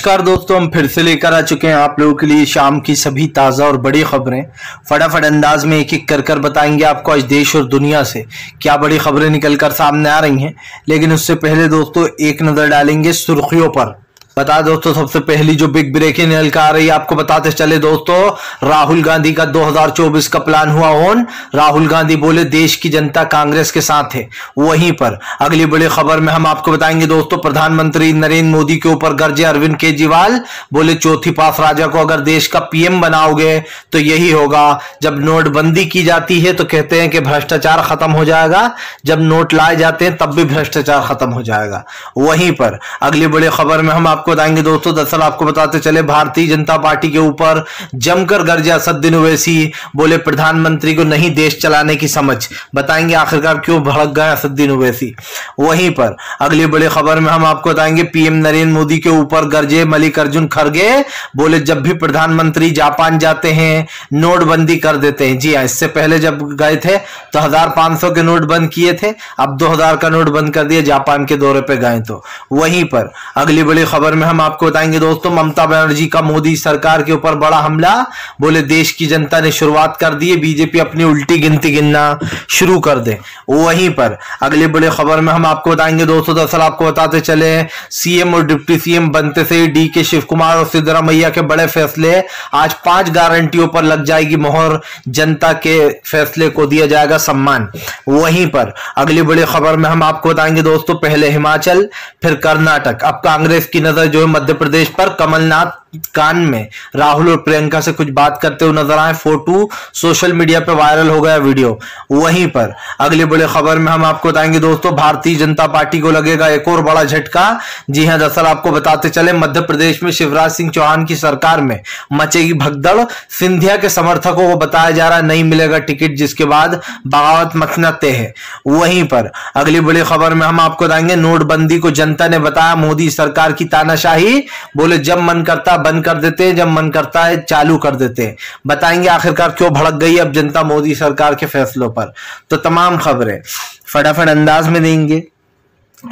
नमस्कार दोस्तों, हम फिर से लेकर आ चुके हैं आप लोगों के लिए शाम की सभी ताज़ा और बड़ी खबरें। फटाफट अंदाज में एक एक कर बताएंगे आपको आज देश और दुनिया से क्या बड़ी खबरें निकलकर सामने आ रही हैं। लेकिन उससे पहले दोस्तों एक नज़र डालेंगे सुर्खियों पर। बता दोस्तों, सबसे पहली जो बिग ब्रेकिंग निकल आ रही है आपको बताते चले दोस्तों, राहुल गांधी का 2024 का प्लान हुआ ऑन। राहुल गांधी बोले देश की जनता कांग्रेस के साथ है। वहीं पर अगली बड़ी खबर में हम आपको बताएंगे दोस्तों, प्रधानमंत्री नरेंद्र मोदी के ऊपर गरजे अरविंद केजरीवाल। बोले चौथी पास राजा को अगर देश का पीएम बनाओगे तो यही होगा। जब नोटबंदी की जाती है तो कहते हैं कि भ्रष्टाचार खत्म हो जाएगा, जब नोट लाए जाते हैं तब भी भ्रष्टाचार खत्म हो जाएगा। वहीं पर अगली बड़ी खबर में हम आपको बताएंगे दोस्तों, दरअसल आपको बताते चले भारतीय जनता पार्टी के ऊपर जमकर गरजे असदुद्दीन ओवैसी। बोले प्रधानमंत्री को नहीं देश चलाने की समझ। बताएंगे आखिरकार क्यों भड़क गए असदुद्दीन ओवैसी। वहीं पर अगली बड़ी खबर में हम आपको बताएंगे पीएम नरेंद्र मोदी के ऊपर गरजे मल्लिकार्जुन खड़गे। बोले जब भी प्रधानमंत्री जापान जाते हैं नोटबंदी कर देते हैं। जी हाँ, इससे पहले जब गए थे तो 1500 के नोट बंद किए थे, अब 2000 का नोट बंद कर दिया जापान के दौरे पे गए तो। वहीं पर अगली बड़ी खबर में हम आपको बताएंगे दोस्तों, ममता बनर्जी का मोदी सरकार के ऊपर बड़ा हमला। बोले देश की जनता ने शुरुआत कर दी है, बीजेपी अपनी उल्टी गिनती गिनना शुरू कर दे। वहीं पर अगली बड़ी खबर में हम आपको बताएंगे दोस्तों, दरअसल आपको बताते चले सीएम और डिप्टी सीएम बनते से डीके शिव कुमार और सिद्धरामैया के बड़े फैसले। आज 5 गारंटियों पर लग जाएगी मोहर, जनता के फैसले को दिया जाएगा सम्मान। वहीं पर अगली बड़ी खबर में हम आपको बताएंगे दोस्तों, पहले हिमाचल फिर कर्नाटक, अब कांग्रेस की नजर जो है मध्य प्रदेश पर। कमलनाथ कान में राहुल और प्रियंका से कुछ बात करते हुए नजर आए, फोटो सोशल मीडिया पर वायरल हो गया वीडियो। वहीं पर अगली बड़ी खबर में हम आपको बताएंगे दोस्तों, भारतीय जनता पार्टी को लगेगा एक और बड़ा झटका। जी हां, दरअसल आपको बताते चले मध्य प्रदेश में शिवराज सिंह चौहान की सरकार में मचेगी भगदड़। सिंधिया के समर्थकों को बताया जा रहा है नहीं मिलेगा टिकट, जिसके बाद बगावत मचना तय है। वहीं पर अगली बड़ी खबर में हम आपको बताएंगे, नोटबंदी को जनता ने बताया मोदी सरकार की तानाशाही। बोले जब मन करता बंद कर देते हैं, जब मन करता है चालू कर देते हैं। बताएंगे आखिरकार क्यों भड़क गई अब जनता मोदी सरकार के फैसलों पर। तो तमाम खबरें फटाफट अंदाज में देंगे,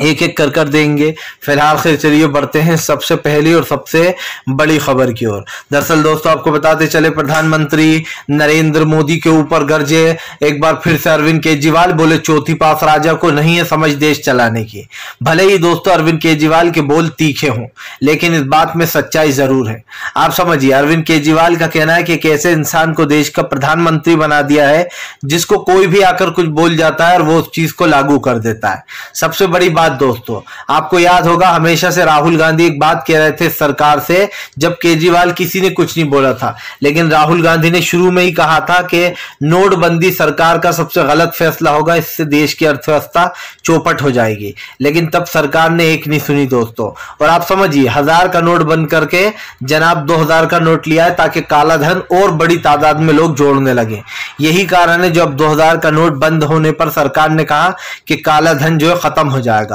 एक एक कर देंगे। फिलहाल खैर चलिए बढ़ते हैं सबसे पहली और सबसे बड़ी खबर की ओर। दरअसल दोस्तों आपको बताते चले, प्रधानमंत्री नरेंद्र मोदी के ऊपर गरजे एक बार फिर से अरविंद केजरीवाल। बोले चौथी पास राजा को नहीं है समझ देश चलाने की। भले ही दोस्तों अरविंद केजरीवाल के बोल तीखे हों, लेकिन इस बात में सच्चाई जरूर है। आप समझिए, अरविंद केजरीवाल का कहना है कि एक ऐसे इंसान को देश का प्रधानमंत्री बना दिया है जिसको कोई भी आकर कुछ बोल जाता है और वो उस चीज को लागू कर देता है। सबसे बड़ी बात दोस्तों, आपको याद होगा हमेशा से राहुल गांधी एक बात कह रहे थे सरकार से, जब केजरीवाल किसी ने कुछ नहीं बोला था, लेकिन राहुल गांधी ने शुरू में ही कहा था कि नोटबंदी सरकार का सबसे गलत फैसला होगा, इससे देश की अर्थव्यवस्था चौपट हो जाएगी। लेकिन तब सरकार ने एक नहीं सुनी दोस्तों। और आप समझिए 1000 का नोट बंद करके जनाब 2000 का नोट लिया है, ताकि काला धन और बड़ी तादाद में लोग जोड़ने लगे। यही कारण है जो अब 2000 का नोट बंद होने पर सरकार ने कहा कि काला धन जो है खत्म हो जाएगा।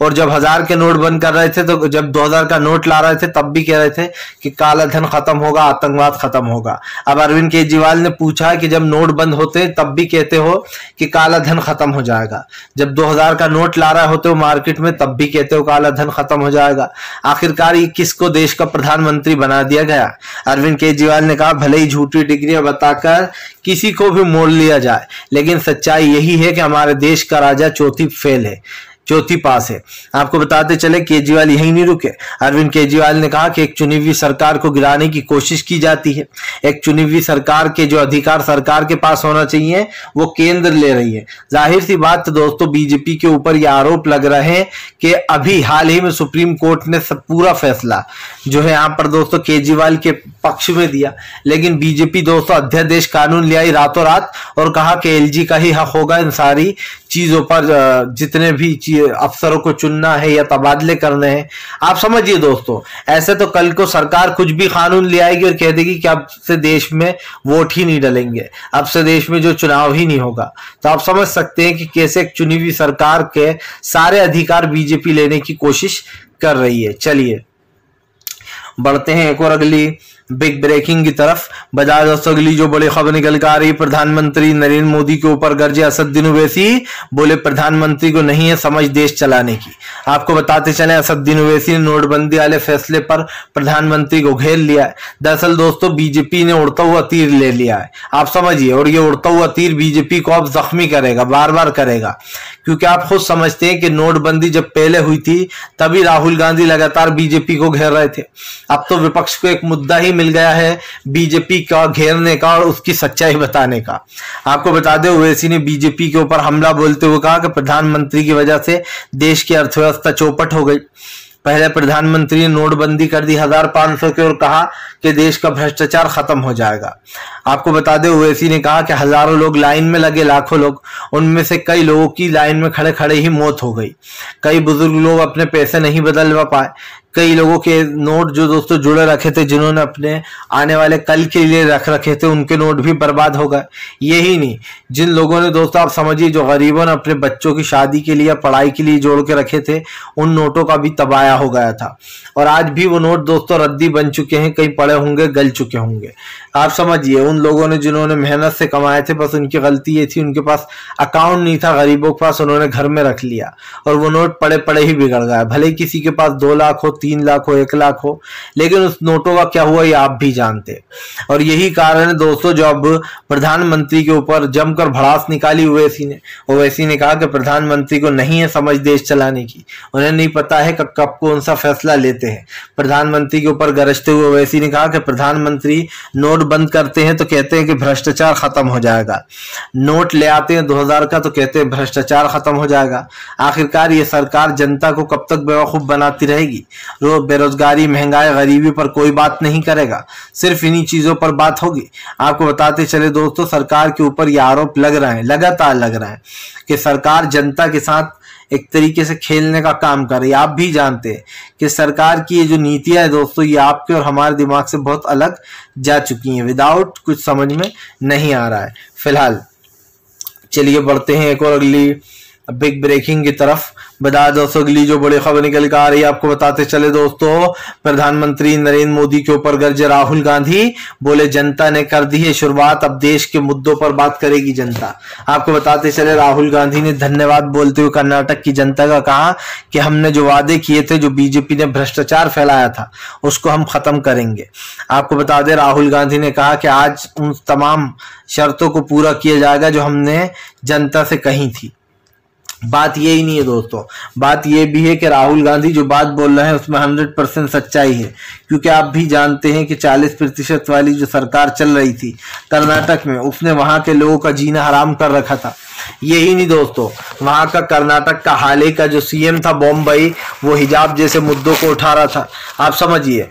और जब 1000 के नोट बंद कर रहे थे, तो जब 2000 का नोट ला रहे थे तब भी कह रहे थे कि काला धन खत्म होगा, आतंकवाद खत्म होगा। अब अरविंद केजरीवाल ने पूछा कि जब नोट बंद होते हैं तब भी कहते हो कि काला धन खत्म हो जाएगा, जब 2000 का नोट ला रहे होते हो मार्केट में तब भी कहते हो काला धन खत्म हो जाएगा। आखिरकार ये किसको देश का प्रधानमंत्री बना दिया गया? अरविंद केजरीवाल ने कहा भले ही झूठी डिग्रियां बताकर किसी को भी मोल लिया जाए, लेकिन सच्चाई यही है कि हमारे देश का राजा चौथी पास है। आपको बताते चले केजरीवाल यही नहीं रुके। अरविंद केजरीवाल ने कहा कि एक चुनी हुई सरकार को गिराने की कोशिश की जाती है। एक चुनी हुई सरकार के जो अधिकार सरकार के पास होना चाहिए वो केंद्र ले रही है। जाहिर सी बात दोस्तों, बीजेपी के ऊपर यह आरोप लग रहे हैं कि अभी हाल ही में सुप्रीम कोर्ट ने सब पूरा फैसला जो है यहाँ पर दोस्तों केजरीवाल के पक्ष में दिया, लेकिन बीजेपी दोस्तों अध्यादेश कानून ले आई रातों रात और कहा कि एलजी का ही हक होगा इन सारी चीजों पर, जितने भी अफसरों को चुनना है या तबादले करने हैं। आप समझिए दोस्तों, ऐसे तो कल को सरकार कुछ भी कानून ले आएगी और कह देगी कि अब से देश में वोट ही नहीं डलेंगे, अब से देश में जो चुनाव ही नहीं होगा। तो आप समझ सकते हैं कि कैसे एक चुनी हुई सरकार के सारे अधिकार बीजेपी लेने की कोशिश कर रही है। चलिए बढ़ते हैं एक और अगली बिग ब्रेकिंग की तरफ। बजाय दोस्तों अगली जो बड़ी खबर निकल कर आ रही, प्रधानमंत्री नरेंद्र मोदी के ऊपर गरजे असदुद्दीन ओवैसी, बोले प्रधानमंत्री को नहीं है समझ देश चलाने की। आपको बताते चले असदुद्दीन ओवैसी ने नोटबंदी वाले फैसले पर प्रधानमंत्री को घेर लिया है। दरअसल दोस्तों बीजेपी ने उड़ता हुआ तीर ले लिया है, आप समझिए, और ये उड़ता हुआ तीर बीजेपी को अब जख्मी करेगा, बार बार करेगा, क्योंकि आप खुद समझते हैं कि नोटबंदी जब पहले हुई थी तभी राहुल गांधी लगातार बीजेपी को घेर रहे थे। अब तो विपक्ष को एक मुद्दा ही मिल गया है बीजेपी का घेरने का और उसकी सच्चाई बताने का। आपको बता दें ओवैसी ने बीजेपी के ऊपर हमला बोलते हुए कहा कि प्रधानमंत्री की वजह से देश की अर्थव्यवस्था चौपट हो गई। पहले प्रधानमंत्री ने नोटबंदी कर दी 1500 की और कहा कि देश का भ्रष्टाचार खत्म हो जाएगा। आपको बता दें ओवैसी ने कहा कि हजारों लोग लाइन में लगे, लाखों लोग, उनमें से कई लोगों की लाइन में खड़े खड़े ही मौत हो गई। कई बुजुर्ग लोग अपने पैसे नहीं बदलवा पाए। कई लोगों के नोट जो दोस्तों जुड़े रखे थे, जिन्होंने अपने आने वाले कल के लिए रख रखे थे, उनके नोट भी बर्बाद हो गए। यही नहीं, जिन लोगों ने दोस्तों आप समझिए जो गरीबों ने अपने बच्चों की शादी के लिए पढ़ाई के लिए जोड़ के रखे थे, उन नोटों का भी तबाया हो गया था। और आज भी वो नोट दोस्तों रद्दी बन चुके हैं, कहीं पड़े होंगे, गल चुके होंगे। आप समझिए उन लोगों ने जिन्होंने मेहनत से कमाए थे, बस उनकी गलती ये थी उनके पास अकाउंट नहीं था गरीबों के पास, उन्होंने घर में रख लिया और वो नोट पड़े पड़े ही बिगड़ गया। भले ही किसी के पास 2 लाख हो, 3 लाख हो, 1 लाख हो, लेकिन उस नोटों का क्या हुआ ये आप भी जानते। और यही कारण है दोस्तों जो अब प्रधानमंत्री के ऊपर जमकर भड़ास निकाली ओवैसी ने कहा कि प्रधानमंत्री को नहीं है समझ देश चलाने की, उन्हें नहीं पता है कब कौन सा फैसला लेते हैं। प्रधानमंत्री के ऊपर गरजते हुए ओवैसी ने कहा कि प्रधानमंत्री नोट बंद करते हैं तो कहते हैं कि भ्रष्टाचार खत्म हो जाएगा, नोट ले आते हैं 2000 का तो कहते हैं भ्रष्टाचार खत्म हो जाएगा। आखिरकार ये सरकार जनता को कब तक बेवकूफ बनाती रहेगी? बेरोजगारी, महंगाई, गरीबी पर कोई बात नहीं करेगा, सिर्फ इन्हीं चीजों पर बात होगी। आपको बताते चले दोस्तों सरकार के ऊपर ये आरोप लग रहा है, लगातार लग रहा है कि सरकार जनता के साथ एक तरीके से खेलने का काम कर रही है। आप भी जानते हैं कि सरकार की ये जो नीतियां है दोस्तों ये आपके और हमारे दिमाग से बहुत अलग जा चुकी हैं, विदाउट कुछ समझ में नहीं आ रहा है फिलहाल। चलिए बढ़ते हैं एक और अगली बिग ब्रेकिंग की तरफ। बता दोस्तों अगली जो बड़ी खबर निकल कर आ रही है, आपको बताते चले दोस्तों प्रधानमंत्री नरेंद्र मोदी के ऊपर गरजे राहुल गांधी, बोले जनता ने कर दी है शुरुआत, अब देश के मुद्दों पर बात करेगी जनता। आपको बताते चले राहुल गांधी ने धन्यवाद बोलते हुए कर्नाटक की जनता का कहा कि हमने जो वादे किए थे, जो बीजेपी ने भ्रष्टाचार फैलाया था, उसको हम खत्म करेंगे। आपको बता दें राहुल गांधी ने कहा कि आज उन तमाम शर्तों को पूरा किया जाएगा जो हमने जनता से कही थी। बात यही नहीं है दोस्तों, बात यह भी है कि राहुल गांधी जो बात बोल रहे हैं उसमें 100% सच्चाई है, क्योंकि आप भी जानते हैं कि 40% वाली जो सरकार चल रही थी कर्नाटक में, उसने वहां के लोगों का जीना हराम कर रखा था। यही नहीं दोस्तों, वहां का कर्नाटक का हाल ही का जो सीएम था बॉम्बई, वो हिजाब जैसे मुद्दों को उठा रहा था। आप समझिए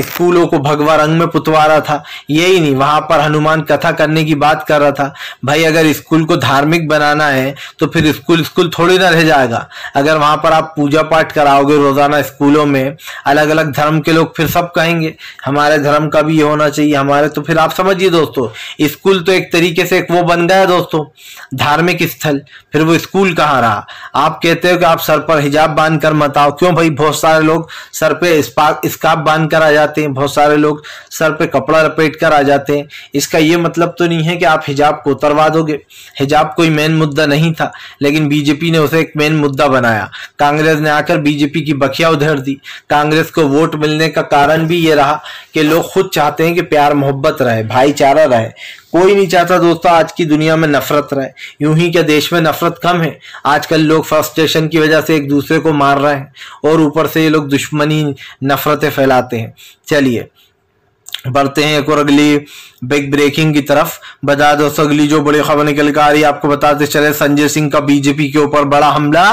स्कूलों को भगवा रंग में पुतवा रहा था। यही नहीं, वहां पर हनुमान कथा करने की बात कर रहा था। भाई अगर स्कूल को धार्मिक बनाना है तो फिर स्कूल थोड़ी ना रह जाएगा। अगर वहां पर आप पूजा पाठ कराओगे रोजाना स्कूलों में, अलग अलग धर्म के लोग फिर सब कहेंगे हमारे धर्म का भी ये होना चाहिए हमारे, तो फिर आप समझिए दोस्तों स्कूल तो एक तरीके से एक वो बन गया दोस्तों धार्मिक स्थल, फिर वो स्कूल कहाँ रहा। आप कहते हो कि आप सर पर हिजाब बांध कर मत आओ, क्यों भाई? बहुत सारे लोग सर पे स्कार्फ बांध कर आ जाते हैं, बहुत सारे लोग सर पे कपड़ा लपेट कर आ जाते हैं। इसका ये मतलब तो नहीं है कि आप हिजाब को उतरवा दोगे। हिजाब कोई मेन मुद्दा नहीं था, लेकिन बीजेपी ने उसे एक मेन मुद्दा बनाया। कांग्रेस ने आकर बीजेपी की बखिया उधेड़ दी। कांग्रेस को वोट मिलने का कारण भी ये रहा कि लोग खुद चाहते हैं कि प्यार मोहब्बत रहे, भाईचारा रहे। कोई नहीं चाहता दोस्तों आज की दुनिया में नफरत रहे। यूं ही क्या देश में नफरत कम है? आजकल लोग फ्रस्ट्रेशन की वजह से एक दूसरे को मार रहे हैं और ऊपर से ये लोग दुश्मनी, नफरतें फैलाते हैं। चलिए बढ़ते हैं एक और अगली बिग ब्रेकिंग की तरफ। बता दो अगली जो बड़ी खबर निकल कर आ रही है, आपको बताते चले संजय सिंह का बीजेपी के ऊपर बड़ा हमला।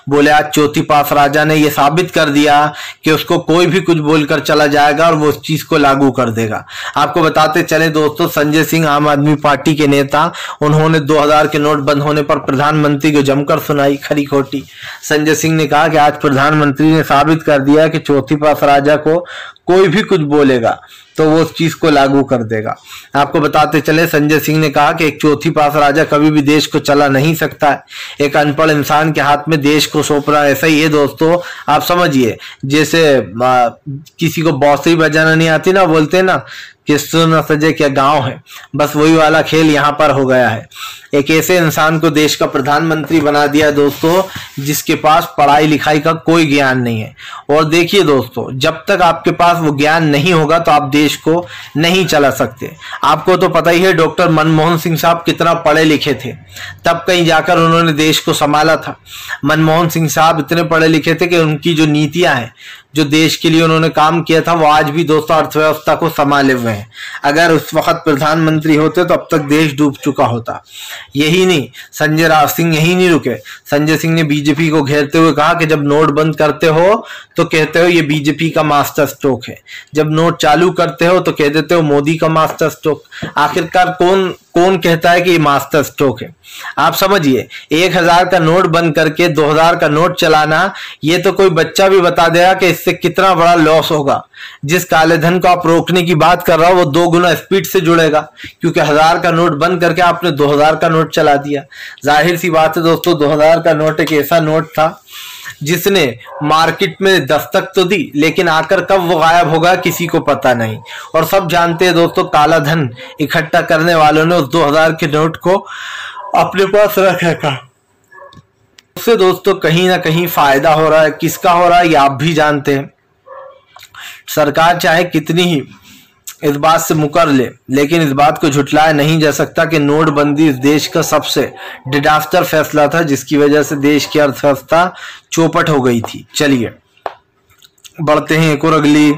बोले आज चौथी पास राजा ने यह साबित कर दिया कि उसको कोई भी कुछ बोलकर चला जाएगा और वो उस चीज को लागू कर देगा। आपको बताते चले दोस्तों संजय सिंह आम आदमी पार्टी के नेता, उन्होंने 2000 के नोट बंद होने पर प्रधानमंत्री को जमकर सुनाई खरी खोटी। संजय सिंह ने कहा कि आज प्रधानमंत्री ने साबित कर दिया कि चौथी पास राजा को कोई भी कुछ बोलेगा तो वो उस चीज को लागू कर देगा। आपको बताते चले संजय सिंह ने कहा कि एक चौथी पास राजा कभी भी देश को चला नहीं सकता है, एक अनपढ़ इंसान के हाथ में देश को सौंपना ऐसा ही है दोस्तों। आप समझिए जैसे किसी को बांसुरी बजाना नहीं आती ना, बोलते ना कि सुन सजे क्या गांव है, बस वही वाला खेल यहाँ पर हो गया है। एक ऐसे इंसान को देश का प्रधानमंत्री बना दिया दोस्तों जिसके पास पढ़ाई लिखाई का कोई ज्ञान नहीं है। और देखिए दोस्तों, जब तक आपके पास वो ज्ञान नहीं होगा तो आप देश को नहीं चला सकते। आपको तो पता ही है डॉक्टर मनमोहन सिंह साहब कितना पढ़े लिखे थे, तब कहीं जाकर उन्होंने देश को संभाला था। मनमोहन सिंह साहब इतने पढ़े लिखे थे कि उनकी जो नीतियां हैं, जो देश के लिए उन्होंने काम किया था, वो आज भी दोस्तों अर्थव्यवस्था को संभाले हुए हैं। अगर उस वक्त प्रधानमंत्री होते तो अब तक देश डूब चुका होता। यही नहीं, संजय राव सिंह यही नहीं रुके। संजय सिंह ने बीजेपी को घेरते हुए कहा कि जब नोट बंद करते हो तो कहते हो ये बीजेपी का मास्टर स्ट्रोक है, जब नोट चालू करते हो तो कह देते हो मोदी का मास्टर स्ट्रोक। आखिरकार कौन कहता है कि ये मास्टर स्ट्रोक है? आप समझिए, 1000 का नोट बंद करके 2000 का नोट चलाना, ये तो कोई बच्चा भी बता देगा कि इससे कितना बड़ा लॉस होगा। जिस काले धन को आप रोकने की बात कर रहा हो वो 2 गुना स्पीड से जुड़ेगा, क्योंकि 1000 का नोट बंद करके आपने 2000 का नोट चला दिया। जाहिर सी बात है दोस्तों, 2000 का नोट एक ऐसा नोट था जिसने मार्केट में दस्तक तो दी, लेकिन आकर कब वो गायब होगा किसी को पता नहीं। और सब जानते हैं दोस्तों, काला धन इकट्ठा करने वालों ने उस 2000 के नोट को अपने पास रख रखा। उससे दोस्तों कहीं ना कहीं फायदा हो रहा है। किसका हो रहा है ये आप भी जानते हैं। सरकार चाहे कितनी ही इस बात से मुकर ले, लेकिन इस बात को झुटलाया नहीं जा सकता कि नोटबंदी इस देश का सबसे डिजास्टर फैसला था, जिसकी वजह से देश की अर्थव्यवस्था चौपट हो गई थी। चलिए बढ़ते हैं एक और अगली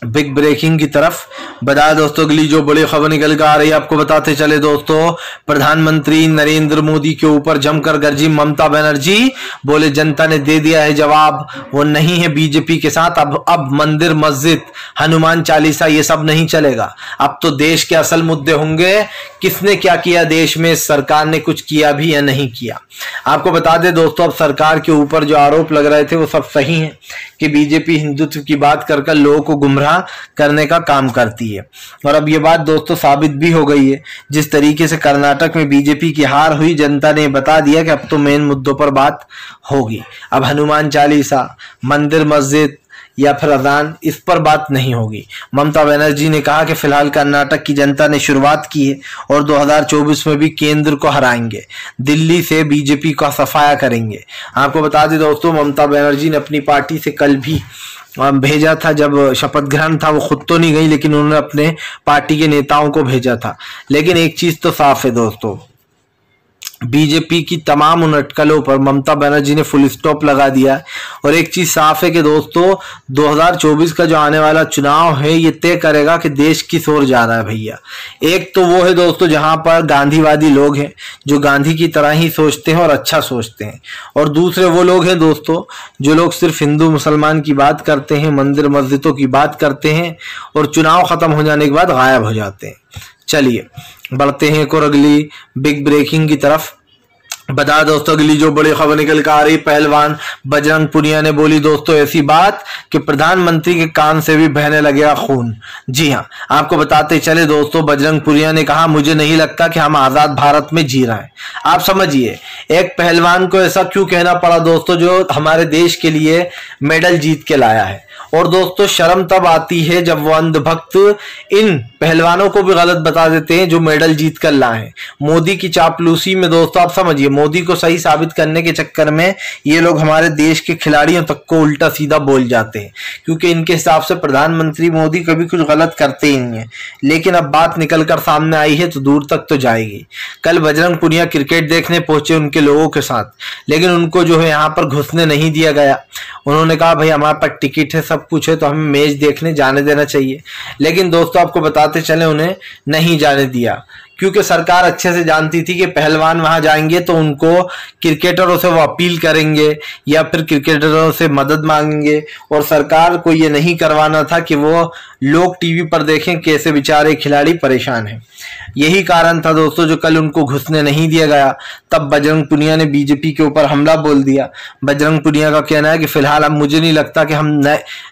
बिग ब्रेकिंग की तरफ। बता दोस्तों अगली जो बड़ी खबर निकल कर आ रही है, आपको बताते चले दोस्तों, प्रधानमंत्री नरेंद्र मोदी के ऊपर जमकर गरजी ममता बनर्जी। बोले जनता ने दे दिया है जवाब, वो नहीं है बीजेपी के साथ। अब मंदिर मस्जिद हनुमान चालीसा ये सब नहीं चलेगा। अब तो देश के असल मुद्दे होंगे, किसने क्या किया देश में, सरकार ने कुछ किया भी या नहीं किया। आपको बता दें दोस्तों, अब सरकार के ऊपर जो आरोप लग रहे थे वो सब सही है कि बीजेपी हिंदुत्व की बात कर लोगों को गुमराह करने का काम करती है। और अब ये बात दोस्तों साबित भी हो गई है। जिस तरीके से कर्नाटक में बीजेपी की हार हुई, जनता ने बता दिया कि अब तो मेन मुद्दों पर बात होगी। अब हनुमान चालीसा, मंदिर मस्जिद या फिर अजान, इस पर बात नहीं होगी। ममता बनर्जी ने कहा कि फिलहाल कर्नाटक की जनता ने शुरुआत की है और 2024 में भी केंद्र को हराएंगे, दिल्ली से बीजेपी का सफाया करेंगे। आपको बता दें दोस्तों, ममता बनर्जी ने अपनी पार्टी से कल भी भेजा था, जब शपथ ग्रहण था, वो खुद तो नहीं गई लेकिन उन्होंने अपने पार्टी के नेताओं को भेजा था। लेकिन एक चीज तो साफ है दोस्तों, बीजेपी की तमाम उन अटकलों पर ममता बनर्जी ने फुल स्टॉप लगा दिया। और एक चीज साफ है कि दोस्तों 2024 का जो आने वाला चुनाव है ये तय करेगा कि देश किस ओर जा रहा है भैया। एक तो वो है दोस्तों जहां पर गांधीवादी लोग हैं जो गांधी की तरह ही सोचते हैं और अच्छा सोचते हैं, और दूसरे वो लोग हैं दोस्तों जो लोग सिर्फ हिंदू मुसलमान की बात करते हैं, मंदिर मस्जिदों की बात करते हैं और चुनाव खत्म हो जाने के बाद गायब हो जाते हैं। चलिए बढ़ते हैं एक और अगली बिग ब्रेकिंग की तरफ। बता दोस्तों अगली जो बड़ी खबर निकल कर आ रही, पहलवान बजरंग पुनिया ने बोली दोस्तों ऐसी बात कि प्रधानमंत्री के कान से भी बहने लगेगा खून। जी हाँ, आपको बताते चले दोस्तों, बजरंग पुनिया ने कहा मुझे नहीं लगता कि हम आजाद भारत में जी रहे हैं। आप समझिए, एक पहलवान को ऐसा क्यों कहना पड़ा दोस्तों जो हमारे देश के लिए मेडल जीत के लाया है। और दोस्तों शर्म तब आती है जब वो अंधभक्त इन पहलवानों को भी गलत बता देते हैं जो मेडल जीत कर लाए हैं। मोदी की चापलूसी में दोस्तों आप समझिए, मोदी को सही साबित करने के चक्कर में ये लोग हमारे देश के खिलाड़ियों तक को उल्टा सीधा बोल जाते हैं, क्योंकि इनके हिसाब से प्रधानमंत्री मोदी कभी कुछ गलत करते ही नहीं है। लेकिन अब बात निकल कर सामने आई है तो दूर तक तो जाएगी। कल बजरंग पुनिया क्रिकेट देखने पहुंचे उनके लोगों के साथ, लेकिन उनको जो है यहाँ पर घुसने नहीं दिया गया। उन्होंने कहा भाई हमारे पास टिकट है, सब कुछ है, तो हमें मैच देखने जाने देना चाहिए। लेकिन दोस्तों आपको बताते चले उन्हें नहीं जाने दिया, क्योंकि सरकार अच्छे से जानती थी कि पहलवान वहां जाएंगे तो उनको क्रिकेटरों से वो अपील करेंगे या फिर क्रिकेटरों से मदद मांगेंगे, और सरकार को ये नहीं करवाना था कि वो लोग टीवी पर देखें कैसे बेचारे खिलाड़ी परेशान हैं। यही कारण था दोस्तों जो कल उनको घुसने नहीं दिया गया। तब बजरंग पुनिया ने बीजेपी के ऊपर हमला बोल दिया। बजरंग पुनिया का कहना है कि फिलहाल अब मुझे नहीं लगता कि हम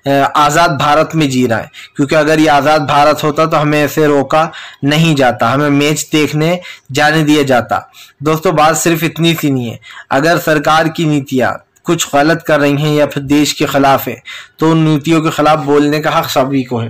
आजाद भारत में जी रहे हैं, क्योंकि अगर ये आजाद भारत होता तो हमें ऐसे रोका नहीं जाता, हमें मैच देखने जाने दिया जाता। दोस्तों बात सिर्फ इतनी सी नहीं है, अगर सरकार की नीतियां कुछ गलत कर रही हैं या फिर देश के खिलाफ है तो उन नीतियों के खिलाफ बोलने का हक सभी को है।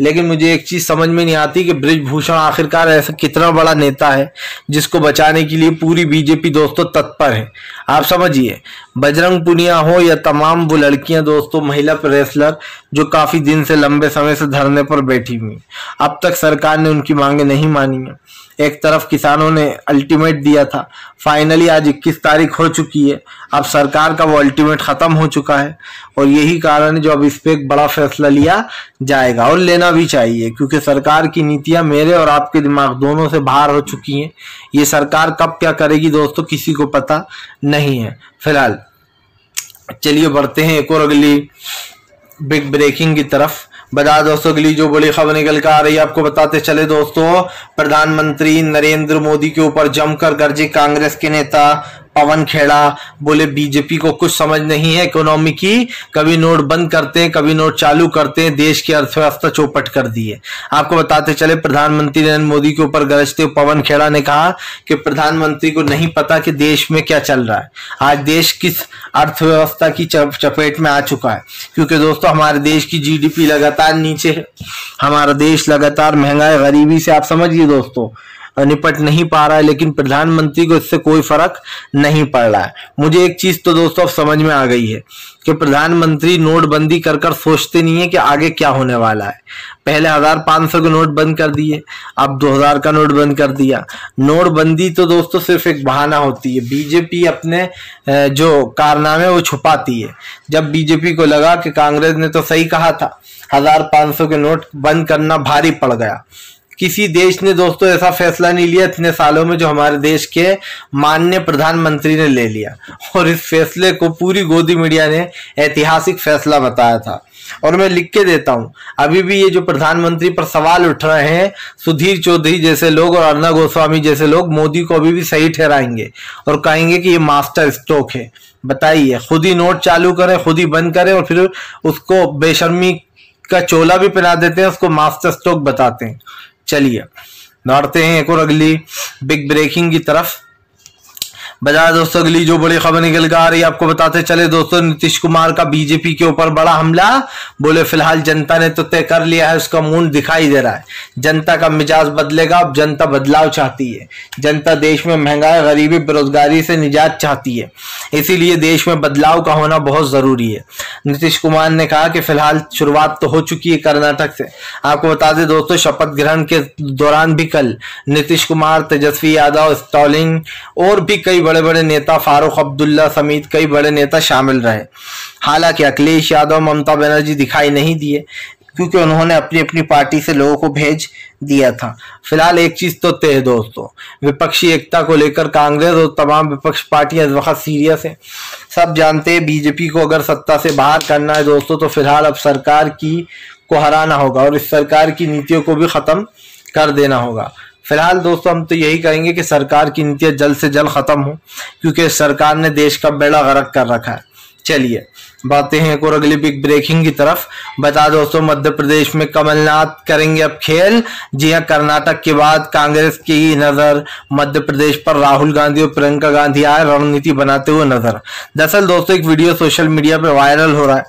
लेकिन मुझे एक चीज समझ में नहीं आती कि बृजभूषण आखिरकार ऐसा कितना बड़ा नेता है जिसको बचाने के लिए पूरी बीजेपी दोस्तों तत्पर है। आप समझिए, बजरंग पुनिया हो या तमाम वो लड़कियां दोस्तों महिला रेसलर जो काफी दिन से लंबे समय से धरने पर बैठी हुई, अब तक सरकार ने उनकी मांगे नहीं मानी है। एक तरफ किसानों ने अल्टीमेट दिया था, फाइनली आज 21 तारीख हो चुकी है, अब सरकार का वो अल्टीमेट खत्म हो चुका है, और यही कारण है जो अब इस पे एक बड़ा फैसला लिया जाएगा और लेना भी चाहिए, क्योंकि सरकार की नीतियां मेरे और आपके दिमाग दोनों से बाहर हो चुकी हैं। ये सरकार कब क्या करेगी दोस्तों किसी को पता नहीं है। फिलहाल चलिए बढ़ते हैं एक और अगली बिग ब्रेकिंग की तरफ। बता दोस्तों अगली जो बड़ी खबर निकल कर आ रही है आपको बताते चले दोस्तों, प्रधानमंत्री नरेंद्र मोदी के ऊपर जमकर गरजे कांग्रेस के नेता पवन खेड़ा। बोले बीजेपी को कुछ समझ नहीं है इकोनॉमी की, कभी नोट बंद करते हैं कभी नोट चालू करते हैं, देश की अर्थव्यवस्था चौपट कर दी है। आपको बताते चले प्रधानमंत्री नरेंद्र मोदी के ऊपर गरजते हुए पवन खेड़ा ने कहा कि प्रधानमंत्री को नहीं पता कि देश में क्या चल रहा है, आज देश किस अर्थव्यवस्था की चपेट में आ चुका है। क्योंकि दोस्तों हमारे देश की जीडीपी लगातार नीचे है, हमारा देश लगातार महंगाई गरीबी से आप समझिए दोस्तों निपट नहीं पा रहा है, लेकिन प्रधानमंत्री को इससे कोई फर्क नहीं पड़ रहा है। मुझे एक चीज तो दोस्तों अब समझ में आ गई है कि प्रधानमंत्री नोटबंदी कर कर सोचते नहीं है कि आगे क्या होने वाला है। पहले 1500 के नोट बंद कर दिए, अब 2000 का नोट बंद कर दिया। नोटबंदी तो दोस्तों सिर्फ एक बहाना होती है, बीजेपी अपने जो कारनामे वो छुपाती है। जब बीजेपी को लगा कि कांग्रेस ने तो सही कहा था, 1500 के नोट बंद करना भारी पड़ गया। किसी देश ने दोस्तों ऐसा फैसला नहीं लिया इतने सालों में जो हमारे देश के माननीय प्रधानमंत्री ने ले लिया, और इस फैसले को पूरी गोदी मीडिया ने ऐतिहासिक फैसला बताया था। और मैं लिख के देता हूं, अभी भी ये जो प्रधानमंत्री पर सवाल उठ रहे हैं, सुधीर चौधरी जैसे लोग और अर्णब गोस्वामी जैसे लोग मोदी को अभी भी सही ठहराएंगे और कहेंगे कि ये मास्टर स्ट्रोक है। बताइए, खुद ही नोट चालू करें, खुद ही बंद करें और फिर उसको बेशर्मी का चोला भी पहना देते हैं, उसको मास्टर स्ट्रोक बताते हैं। चलिए दौड़ते हैं एक और अगली बिग ब्रेकिंग की तरफ। बता दोस्तों अगली जो बड़ी खबर निकल कर आ रही है आपको बताते चले दोस्तों, नीतीश कुमार का बीजेपी के ऊपर बड़ा हमला। बोले फिलहाल जनता ने तो तय कर लिया है, उसका मूड दिखाई दे रहा है, जनता का मिजाज बदलेगा। अब जनता बदलाव चाहती है, जनता देश में महंगाई गरीबी बेरोजगारी से निजात चाहती है, इसीलिए देश में बदलाव का होना बहुत जरूरी है। नीतीश कुमार ने कहा कि फिलहाल शुरुआत तो हो चुकी है कर्नाटक से। आपको बता दें दोस्तों, शपथ ग्रहण के दौरान भी कल नीतीश कुमार, तेजस्वी यादव, स्टालिन और भी कई बड़े बड़े नेता, फारूक अब्दुल्ला समेत कई बड़े नेता शामिल रहे। हालांकि अखिलेश यादव, ममता बनर्जी दिखाई नहीं दिए क्योंकि उन्होंने अपनी अपनी पार्टी से लोगों को भेज दिया था। फिलहाल एक चीज तो तय है दोस्तों, विपक्षी एकता को लेकर कांग्रेस और तमाम विपक्ष पार्टियां इस वक्त सीरियस है। सब जानते हैं बीजेपी को अगर सत्ता से बाहर करना है दोस्तों तो फिलहाल अब सरकार को हराना होगा और इस सरकार की नीतियों को भी खत्म कर देना होगा। फिलहाल दोस्तों हम तो यही कहेंगे कि सरकार की नीतियां जल्द से जल्द खत्म हो, क्योंकि सरकार ने देश का बेड़ा गर्क कर रखा है। चलिए बातें हैं एक और अगली बिग ब्रेकिंग की तरफ। बता दोस्तों, मध्य प्रदेश में कमलनाथ करेंगे अब खेल। जी हां, कर्नाटक के बाद कांग्रेस की नजर मध्य प्रदेश पर राहुल गांधी और प्रियंका गांधी आए रणनीति बनाते हुए नजर। दरअसल दोस्तों एक वीडियो सोशल मीडिया पे वायरल हो रहा है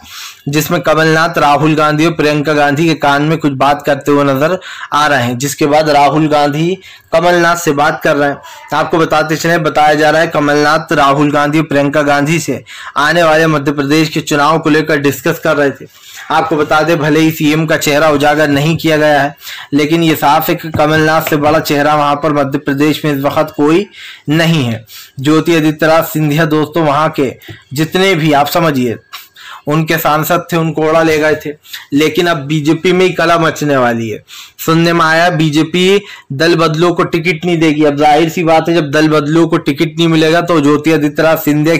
जिसमें कमलनाथ राहुल गांधी और प्रियंका गांधी के कान में कुछ बात करते हुए नजर आ रहे हैं, जिसके बाद राहुल गांधी कमलनाथ से बात कर रहे हैं। आपको बताते चले, बताया जा रहा है कमलनाथ राहुल गांधी और प्रियंका गांधी से आने वाले मध्य प्रदेश के चुनाव को लेकर डिस्कस कर रहे थे। आपको बता दें, भले ही सीएम का चेहरा उजागर नहीं किया गया है, लेकिन ये साफ है कि कमलनाथ से बड़ा चेहरा वहां पर मध्य प्रदेश में इस वक्त कोई नहीं है। ज्योति आदित्यनाथ सिंधिया दोस्तों वहां के जितने भी आप समझिए उनके सांसद थे, उनको उड़ा ले गए थे। लेकिन अब बीजेपी में ही कला मचने वाली है। सुनने में आया बीजेपी दल बदलू को टिकट नहीं देगी। अब जाहिर सी बात है, जब दल बदलू को टिकट नहीं मिलेगा तो ज्योतिरादित्य सिंधिया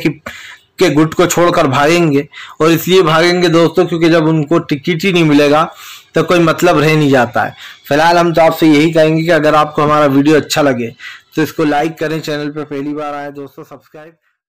के गुट को छोड़कर भागेंगे। और इसलिए भागेंगे दोस्तों क्योंकि जब उनको टिकट ही नहीं मिलेगा तो कोई मतलब रह नहीं जाता है। फिलहाल हम तो आपसे यही कहेंगे कि अगर आपको हमारा वीडियो अच्छा लगे तो इसको लाइक करें, चैनल पर पहली बार आए दोस्तों सब्सक्राइब